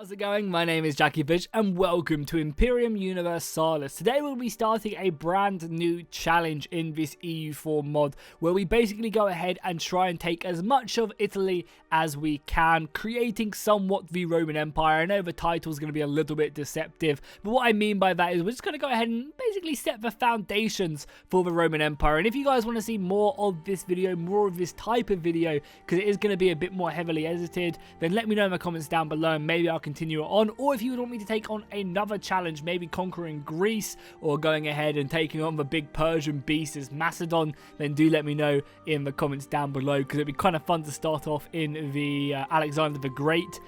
How's it going? My name is Jackie Fish and welcome to Imperium Universalis. Today we'll be starting a brand new challenge in this EU4 mod where we basically go ahead and try and take as much of Italy as we can, creating somewhat the Roman Empire. I know the title is going to be a little bit deceptive, but what I mean by that is we're just going to go ahead and basically set the foundations for the Roman Empire. And if you guys want to see more of this video, more of this type of video, because it is going to be a bit more heavily edited, then let me know in the comments down below and maybe I'll continue it on. Or if you would want me to take on another challenge, maybe conquering Greece or going ahead and taking on the big Persian beast as Macedon, then do let me know in the comments down below, because it'd be kind of fun to start off in the Alexander the Great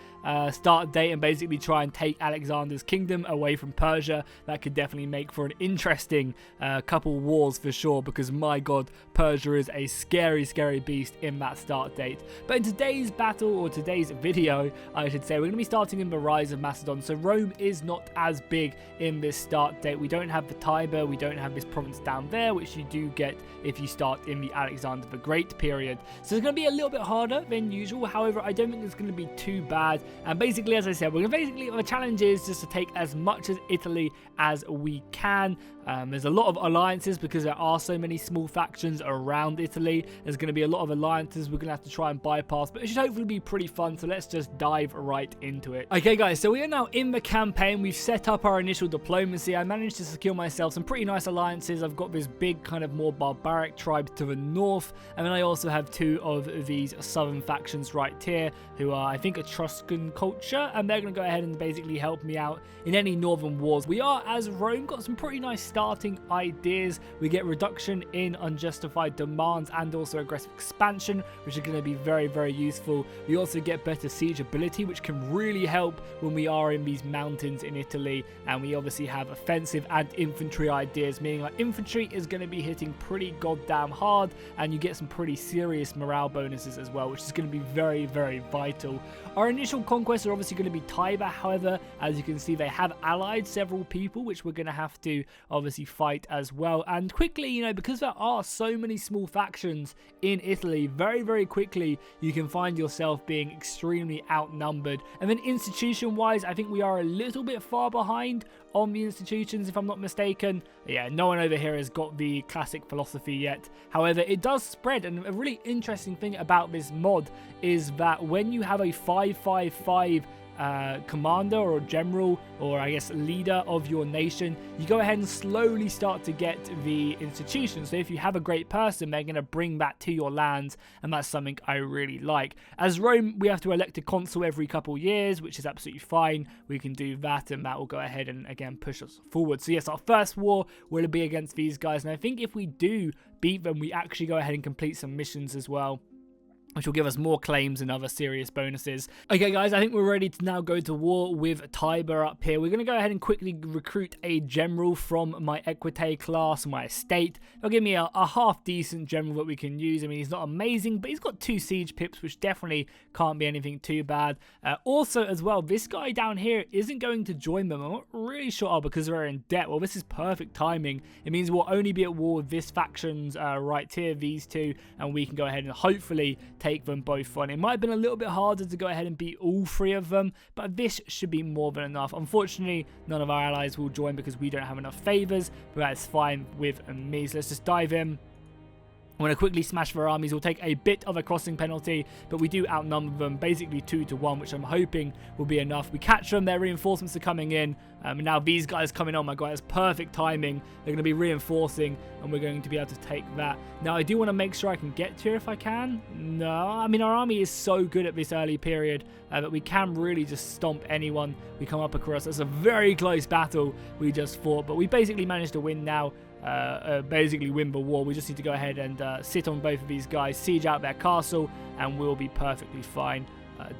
start date and basically try and take Alexander's kingdom away from Persia. That could definitely make for an interesting couple wars for sure, because my god, Persia is a scary beast in that start date. But in today's battle, or today's video I should say, we're going to be starting in the rise of Macedon. So Rome is not as big in this start date. We don't have the Tiber, we don't have this province down there, which you do get if you start in the Alexander the Great period. So it's going to be a little bit harder than usual. However, I don't think it's going to be too bad. And basically, as I said, the challenge is just to take as much of Italy as we can. There's a lot of alliances because there are so many small factions around Italy. There's going to be a lot of alliances we're going to have to try and bypass, but it should hopefully be pretty fun. So let's just dive right into it. Okay guys, so we are now in the campaign. We've set up our initial diplomacy. I managed to secure myself some pretty nice alliances. I've got this big kind of more barbaric tribe to the north, and then I also have two of these southern factions right here who are, I think, Etruscan culture, and they're going to go ahead and basically help me out in any northern wars. We are, as Rome, got some pretty nice starting ideas. We get reduction in unjustified demands and also aggressive expansion, which is going to be very useful. We also get better siege ability, which can really help when we are in these mountains in Italy. And we obviously have offensive and infantry ideas, meaning like infantry is going to be hitting pretty goddamn hard, and you get some pretty serious morale bonuses as well, which is going to be very vital. Our initial conquests are obviously going to be Tiber. However, as you can see, they have allied several people, which we're going to have to obviously fight as well. And quickly, you know, because there are so many small factions in Italy, very quickly you can find yourself being extremely outnumbered. And then institution wise, I think we are a little bit far behind on the institutions, if I'm not mistaken. Yeah, no one over here has got the classic philosophy yet. However, it does spread, and a really interesting thing about this mod is that when you have a 555 commander or general, or I guess leader of your nation, you go ahead and slowly start to get the institutions. So if you have a great person, they're going to bring that to your lands, and that's something I really like. As Rome, we have to elect a consul every couple years, which is absolutely fine. We can do that, and that will go ahead and again push us forward. So yes, our first war will be against these guys, and I think if we do beat them, we actually go ahead and complete some missions as well, which will give us more claims and other serious bonuses. Okay guys, I think we're ready to now go to war with Tiber up here. We're going to go ahead and quickly recruit a general from my Equite class, my estate. They'll give me a half decent general that we can use. I mean, he's not amazing, but he's got 2 siege pips, which definitely can't be anything too bad. Also as well, this guy down here isn't going to join them. I'm not really sure because we're in debt. Well, this is perfect timing. It means we'll only be at war with this factions right here, these two, and we can go ahead and hopefully take them both on. It might have been a little bit harder to go ahead and beat all 3 of them, but this should be more than enough. Unfortunately, none of our allies will join because we don't have enough favors, but that's fine with me. So let's just dive in. I'm going to quickly smash their armies. We'll take a bit of a crossing penalty, but we do outnumber them basically 2-1, which I'm hoping will be enough. We catch them, their reinforcements are coming in, and now these guys coming on. My god, that's perfect timing. They're going to be reinforcing, and we're going to be able to take that. Now, I do want to make sure I can get here if I can. No, I mean, our army is so good at this early period that we can really just stomp anyone we come up across. It's a very close battle we just fought, but we basically managed to win now. Basically win the war. We just need to go ahead and sit on both of these guys, siege out their castle, and we'll be perfectly fine.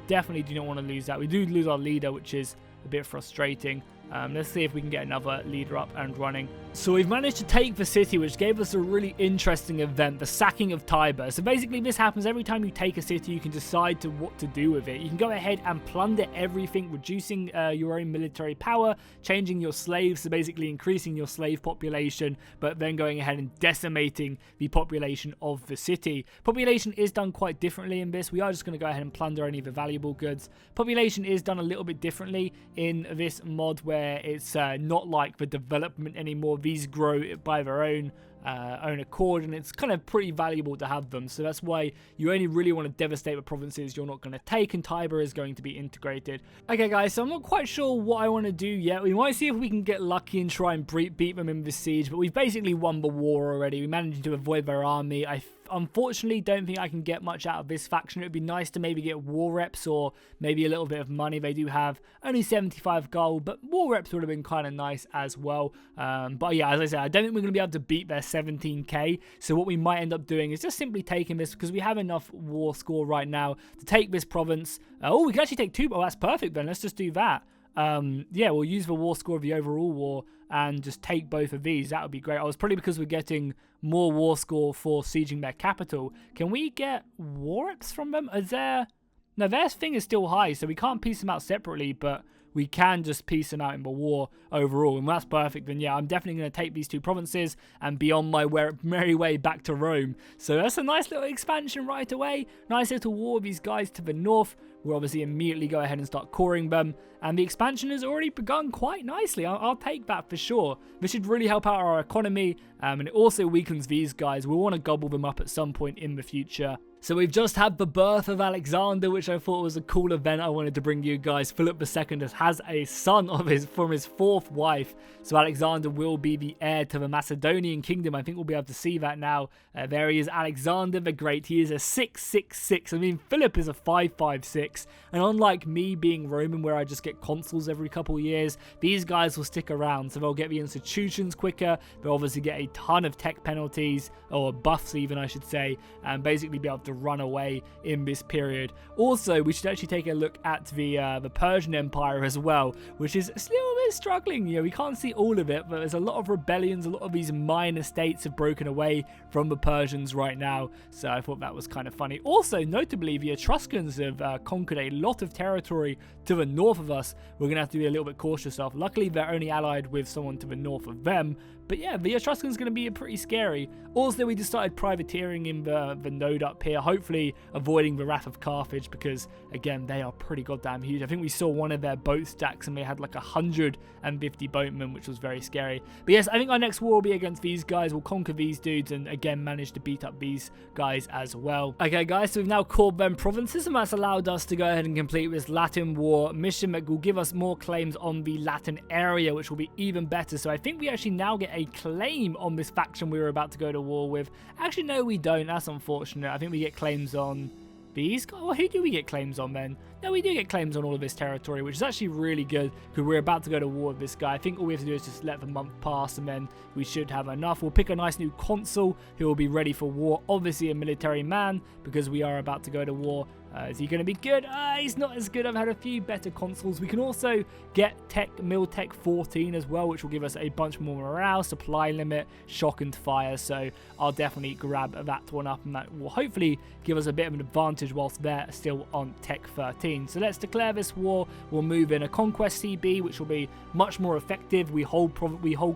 Definitely do not want to lose that. We do lose our leader, which is a bit frustrating. Let's see if we can get another leader up and running. So we've managed to take the city, which gave us a really interesting event, the sacking of Tiber. So basically this happens every time you take a city. You can decide what to do with it. You can go ahead and plunder everything, reducing your own military power, changing your slaves, so basically increasing your slave population, but then going ahead and decimating the population of the city. Population is done quite differently in this. We are just going to go ahead and plunder any of the valuable goods. Population is done a little bit differently in this mod, where it's not like the development anymore. These grow by their own accord, and it's kind of pretty valuable to have them. So that's why you only really want to devastate the provinces you're not going to take, and Tiber is going to be integrated. Okay guys, so I'm not quite sure what I want to do yet. We might see if we can get lucky and try and beat them in the siege, but we've basically won the war already. We managed to avoid their army. I unfortunately don't think I can get much out of this faction. It would be nice to maybe get war reps or maybe a little bit of money. They do have only 75 gold, but war reps would have been kind of nice as well. But yeah, as I said, I don't think we're going to be able to beat their 17k. So what we might end up doing is just simply taking this, because we have enough war score right now to take this province. Oh, we can actually take 2. Oh, that's perfect then. Let's just do that. Yeah, we'll use the war score of the overall war and just take both of these. That would be great. Oh, it's probably because we're getting more war score for sieging their capital. Can we get war reps from them? Is there... No, their thing is still high, so we can't piece them out separately, but we can just piece them out in the war overall, and that's perfect. Then yeah, I'm definitely going to take these 2 provinces and be on my merry way back to Rome. So that's a nice little expansion right away. Nice little war with these guys to the north. We'll obviously immediately go ahead and start coring them, and the expansion has already begun quite nicely. I'll take that for sure. This should really help out our economy, and it also weakens these guys. We'll want to gobble them up at some point in the future. So we've just had the birth of Alexander, which I thought was a cool event I wanted to bring you guys. Philip II has a son from his 4th wife. So Alexander will be the heir to the Macedonian kingdom. I think we'll be able to see that now. There he is, Alexander the Great. He is a 666. I mean, Philip is a 556. And unlike me being Roman, where I just get consuls every couple of years, these guys will stick around. So they'll get the institutions quicker. They'll obviously get a ton of tech penalties, or buffs even, I should say, and basically be able to run away in this period. Also, we should actually take a look at the Persian Empire as well, which is still a bit struggling. You know, we can't see all of it, but there's a lot of rebellions. A lot of these minor states have broken away from the Persians right now, so I thought that was kind of funny. Also, notably, the Etruscans have conquered a lot of territory to the north of us. We're going to have to be a little bit cautious of. Luckily, they're only allied with someone to the north of them, but yeah, the Etruscans going to be pretty scary. Also, we just started privateering in the node up here, hopefully avoiding the wrath of Carthage, because again, they are pretty goddamn huge. I think we saw one of their boat stacks and they had like 150 boatmen, which was very scary. But yes, I think our next war will be against these guys. We'll conquer these dudes and again manage to beat up these guys as well. Okay guys, so we've now called them provinces, and that's allowed us to go ahead and complete this Latin war mission that will give us more claims on the Latin area, which will be even better. So I think we actually now get a claim on this faction we were about to go to war with. Actually, no, we don't. That's unfortunate. I think we get claims on these guys. Well, who do we get claims on then? No, we do get claims on all of this territory, which is actually really good, because we're about to go to war with this guy. I think all we have to do is just let the month pass, and then we should have enough. We'll pick a nice new consul who will be ready for war. Obviously a military man, because we are about to go to war. Is he going to be good? He's not as good. I've had a few better consoles. We can also get Mil Tech 14 as well, which will give us a bunch more morale, supply limit, shock and fire. So I'll definitely grab that one up, and that will hopefully give us a bit of an advantage whilst they're still on Tech 13. So let's declare this war. We'll move in a Conquest CB, which will be much more effective. We hold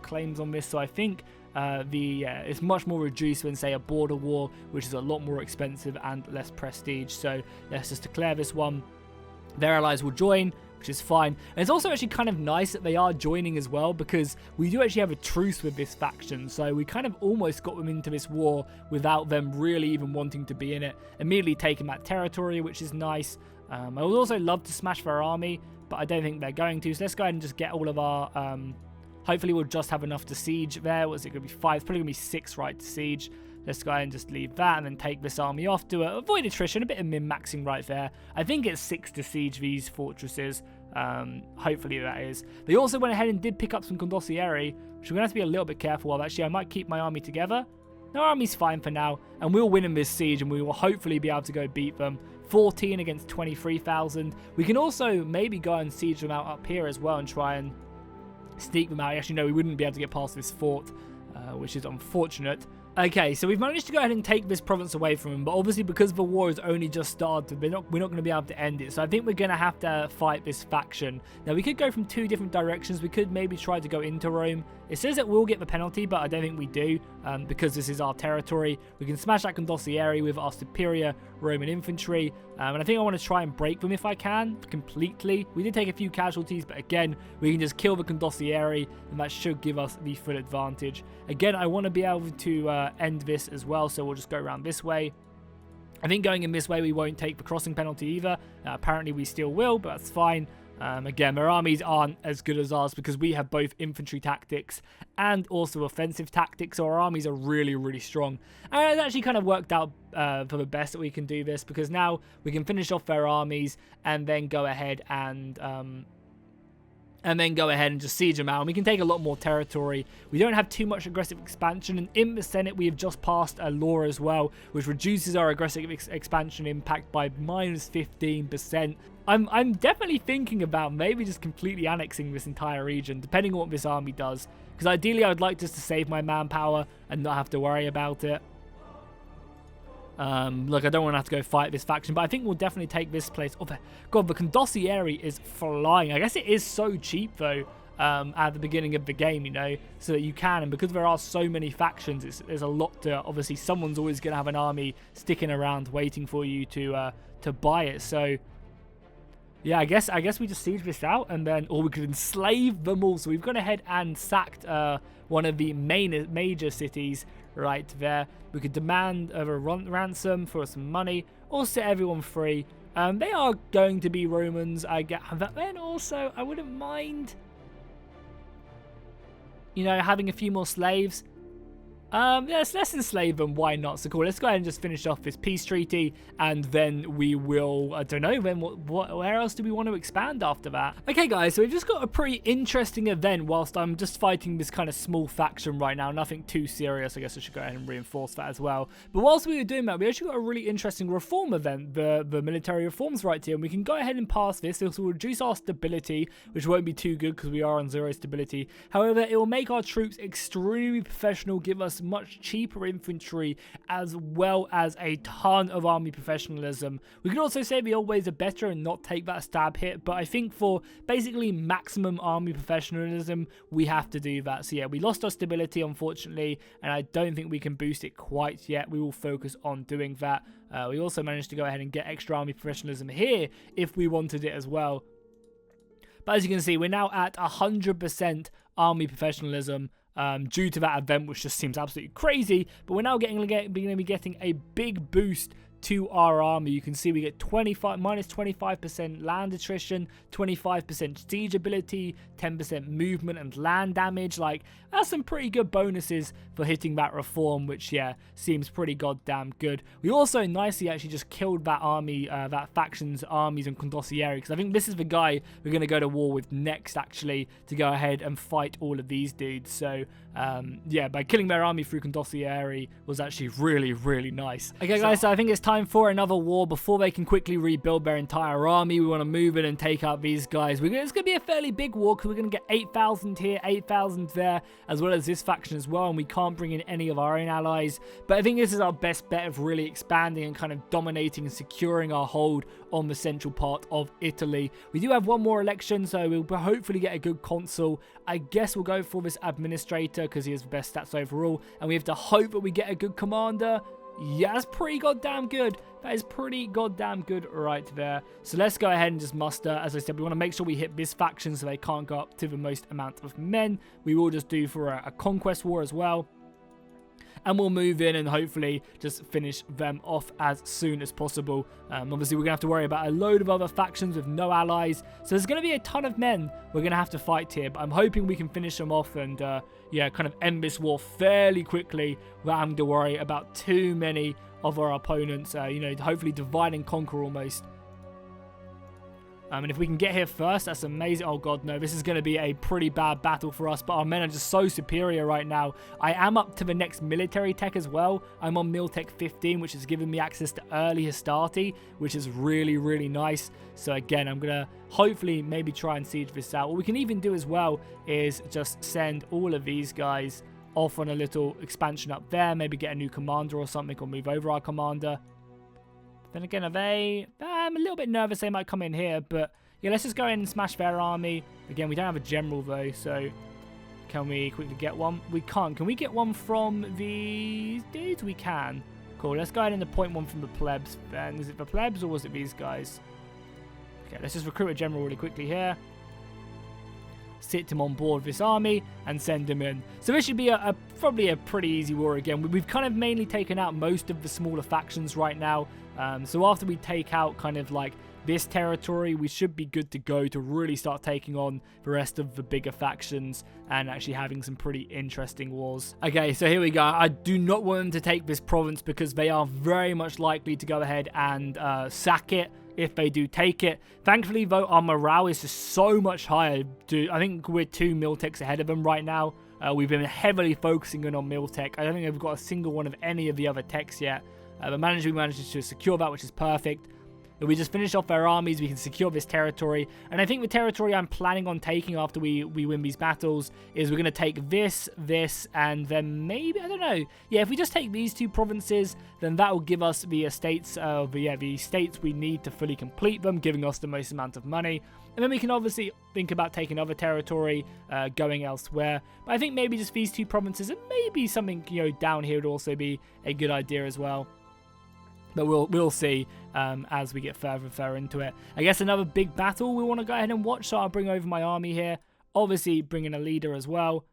claims on this, so I think it's much more reduced than, say, a border war, which is a lot more expensive and less prestige. So let's just declare this one. Their allies will join, which is fine. And it's also actually kind of nice that they are joining as well, because we do actually have a truce with this faction. So we kind of almost got them into this war without them really even wanting to be in it. Immediately taking that territory, which is nice. I would also love to smash their army, but I don't think they're going to. So let's go ahead and just get all of our... hopefully we'll just have enough to siege there. Was it going to be 5? It's probably going to be 6, right, to siege. Let's go ahead and just leave that and then take this army off to avoid attrition. A bit of min-maxing right there. I think it's 6 to siege these fortresses. Hopefully that is. They also went ahead and did pick up some Condottieri, which we're going to have to be a little bit careful of. Actually, I might keep my army together. No, our army's fine for now, and we'll win in this siege, and we will hopefully be able to go beat them. 14 against 23,000. We can also maybe go and siege them out up here as well and try and... sneak them out. Actually, no, we wouldn't be able to get past this fort, which is unfortunate. Okay, so we've managed to go ahead and take this province away from them, but obviously because the war has only just started, we're not going to be able to end it. So I think we're going to have to fight this faction. Now, we could go from 2 different directions. We could maybe try to go into Rome. It says that we'll get the penalty, but I don't think we do, because this is our territory. We can smash that Condottieri with our superior Roman infantry, and I think I want to try and break them if I can, completely. We did take a few casualties, but again, we can just kill the Condottieri, and that should give us the full advantage. Again, I want to be able to end this as well, so we'll just go around this way. I think going in this way, we won't take the crossing penalty either. Apparently, we still will, but that's fine. Again, their armies aren't as good as ours because we have both infantry tactics and also offensive tactics, so our armies are really, really strong. And it's actually kind of worked out for the best that we can do this, because now we can finish off their armies and then go ahead and just siege them out, and we can take a lot more territory. We don't have too much aggressive expansion, and in the Senate we have just passed a law as well, which reduces our aggressive expansion impact by -15%. I'm definitely thinking about maybe just completely annexing this entire region, depending on what this army does, because ideally I would like just to save my manpower and not have to worry about it. Look, I don't want to have to go fight this faction, but I think we'll definitely take this place. Oh, God, the Condottieri is flying. I guess it is so cheap, though, at the beginning of the game, you know, so that you can. And because there are so many factions, there's a lot to... Obviously, someone's always going to have an army sticking around waiting for you to buy it. So, yeah, I guess we just siege this out, and then... Or we could enslave them all. So we've gone ahead and sacked one of the major cities right there. We could demand a ransom for some money, or set everyone free. They are going to be Romans, I get that. Then also, I wouldn't mind, you know, having a few more slaves. Yes, let's enslave them, why not? So cool, let's go ahead and just finish off this peace treaty, and then we will, I don't know, then where else do we want to expand after that? Okay guys, so we've just got a pretty interesting event whilst I'm just fighting this kind of small faction right now, nothing too serious. I guess I should go ahead and reinforce that as well. But whilst we were doing that, we actually got a really interesting reform event, the military reforms right here, and we can go ahead and pass this. This will reduce our stability, which won't be too good because we are on 0 stability. However, it will make our troops extremely professional, give us much cheaper infantry, as well as a ton of army professionalism. We could also say the old ways are better and not take that stab hit, but I think for basically maximum army professionalism, we have to do that. So yeah, we lost our stability, unfortunately, and I don't think we can boost it quite yet. We will focus on doing that. We also managed to go ahead and get extra army professionalism here if we wanted it as well. But as you can see, we're now at 100% army professionalism, due to that event, which just seems absolutely crazy. But we're now going to be getting a big boost to our army. You can see we get -25% land attrition, 25% siege ability, 10% movement and land damage. Like, that's some pretty good bonuses for hitting that reform, which, yeah, seems pretty goddamn good. We also nicely actually just killed that army, that faction's armies in Condottieri, because I think this is the guy we're going to go to war with next, actually, to go ahead and fight all of these dudes. So, yeah, by killing their army through Condottieri was actually really, really nice. Okay, guys, so I think it's time for another war. Before they can quickly rebuild their entire army, we want to move in and take out these guys. It's going to be a fairly big war, because we're going to get 8,000 here, 8,000 there, as well as this faction as well, and we can't bring in any of our own allies. But I think this is our best bet of really expanding and kind of dominating and securing our hold on the central part of Italy. We do have one more election, so we'll hopefully get a good consul. I guess we'll go for this administrator because he has the best stats overall, and we have to hope that we get a good commander. Yeah, that's pretty goddamn good. That is pretty goddamn good right there. So let's go ahead and just muster. As I said, we want to make sure we hit this faction so they can't go up to the most amount of men. We will just do for a conquest war as well. And we'll move in and hopefully just finish them off as soon as possible. Obviously, we're going to have to worry about a load of other factions with no allies. So there's going to be a ton of men we're going to have to fight here. But I'm hoping we can finish them off and, yeah, kind of end this war fairly quickly without having to worry about too many of our opponents. You know, hopefully divide and conquer almost. And if we can get here first, that's amazing. Oh god, no, this is going to be a pretty bad battle for us, but our men are just so superior right now. I am up to the next military tech as well. I'm on Mil Tech 15, which has given me access to early Hastati, which is really, really nice. So again, I'm going to hopefully maybe try and siege this out. What we can even do as well is just send all of these guys off on a little expansion up there, maybe get a new commander or something, or move over our commander. Then again, I'm a little bit nervous they might come in here, but yeah, let's just go in and smash their army. Again, we don't have a general though, so can we quickly get one? We can't. Can we get one from these dudes? We can. Cool, let's go ahead and appoint one from the plebs then. Is it the plebs or was it these guys? Okay, let's just recruit a general really quickly here. Sit him on board this army and send him in. So this should be probably a pretty easy war again. We've kind of mainly taken out most of the smaller factions right now. So after we take out kind of like this territory, we should be good to go to really start taking on the rest of the bigger factions and actually having some pretty interesting wars. Okay, so here we go. I do not want them to take this province because they are very much likely to go ahead and sack it if they do take it. Thankfully, though, our morale is just so much higher. I think we're 2 Mil Techs ahead of them right now. We've been heavily focusing on Mil Tech. I don't think we've got a single one of any of the other techs yet. But we managed to secure that, which is perfect. If we just finish off their armies, we can secure this territory. And I think the territory I'm planning on taking after we win these battles is we're going to take this, and then maybe, I don't know. Yeah, if we just take these 2 provinces, then that will give us the estates, the states we need to fully complete them, giving us the most amount of money. And then we can obviously think about taking other territory, going elsewhere. But I think maybe just these 2 provinces and maybe something, down here would also be a good idea as well. But we'll see as we get further and further into it. I guess another big battle we want to go ahead and watch. So I'll bring over my army here. Obviously, bring in a leader as well.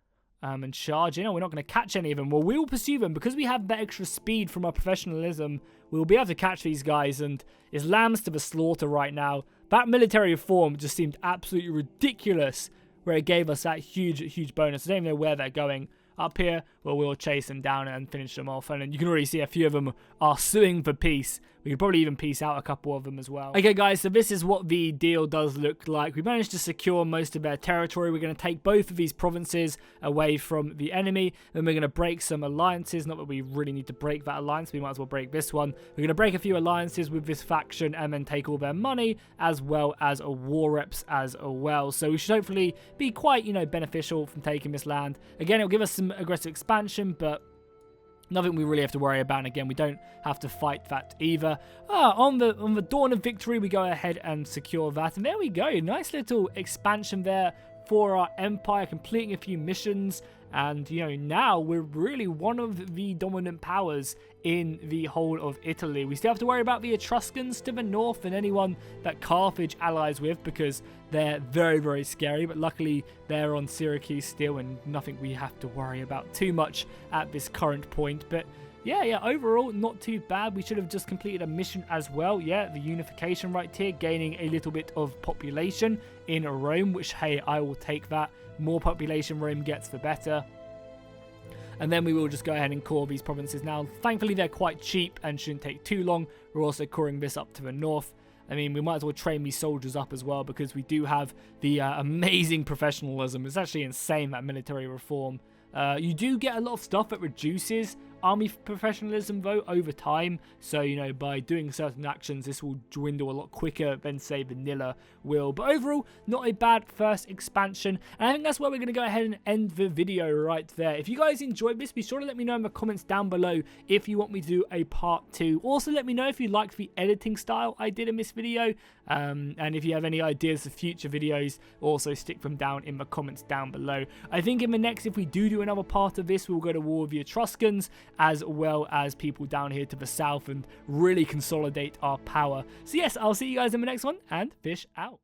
And charge in. We're not going to catch any of them. Well, we will pursue them. Because we have that extra speed from our professionalism, we'll be able to catch these guys. And it's lambs to the slaughter right now. That military reform just seemed absolutely ridiculous, where it gave us that huge bonus. I don't even know where they're going. Up here, well, we'll chase them down and finish them off. And then you can already see a few of them are suing for peace. We could probably even peace out a couple of them as well. Okay, guys, so this is what the deal does look like. We managed to secure most of their territory. We're going to take both of these provinces away from the enemy. Then we're going to break some alliances. Not that we really need to break that alliance. We might as well break this one. We're going to break a few alliances with this faction and then take all their money, as well as war reps as well. So we should hopefully be quite, beneficial from taking this land. Again, it'll give us some aggressive expansion, but nothing we really have to worry about. And again, we don't have to fight that either. On the dawn of victory, we go ahead and secure that. And there we go. Nice little expansion there for our empire, completing a few missions. And, now we're really one of the dominant powers in the whole of Italy. We still have to worry about the Etruscans to the north and anyone that Carthage allies with, because they're very, very scary. But luckily, they're on Syracuse still, and nothing we have to worry about too much at this current point. But yeah, overall, not too bad. We should have just completed a mission as well. Yeah, the unification right here, gaining a little bit of population in Rome, which, hey, I will take that. More population Rome gets, the better. And then we will just go ahead and core these provinces now. Thankfully, they're quite cheap and shouldn't take too long. We're also coring this up to the north. I mean, we might as well train these soldiers up as well, because we do have the amazing professionalism. It's actually insane, that military reform. You do get a lot of stuff that reduces army professionalism, though, over time. So, by doing certain actions, this will dwindle a lot quicker than, say, vanilla will. But overall, not a bad first expansion. And I think that's where we're going to go ahead and end the video right there. If you guys enjoyed this, be sure to let me know in the comments down below if you want me to do a part 2. Also, let me know if you liked the editing style I did in this video. And if you have any ideas for future videos, also stick them down in the comments down below. I think in the next, if we do another part of this, we'll go to war with the Etruscans, as well as people down here to the south, and really consolidate our power. So yes, I'll see you guys in the next one, and fish out.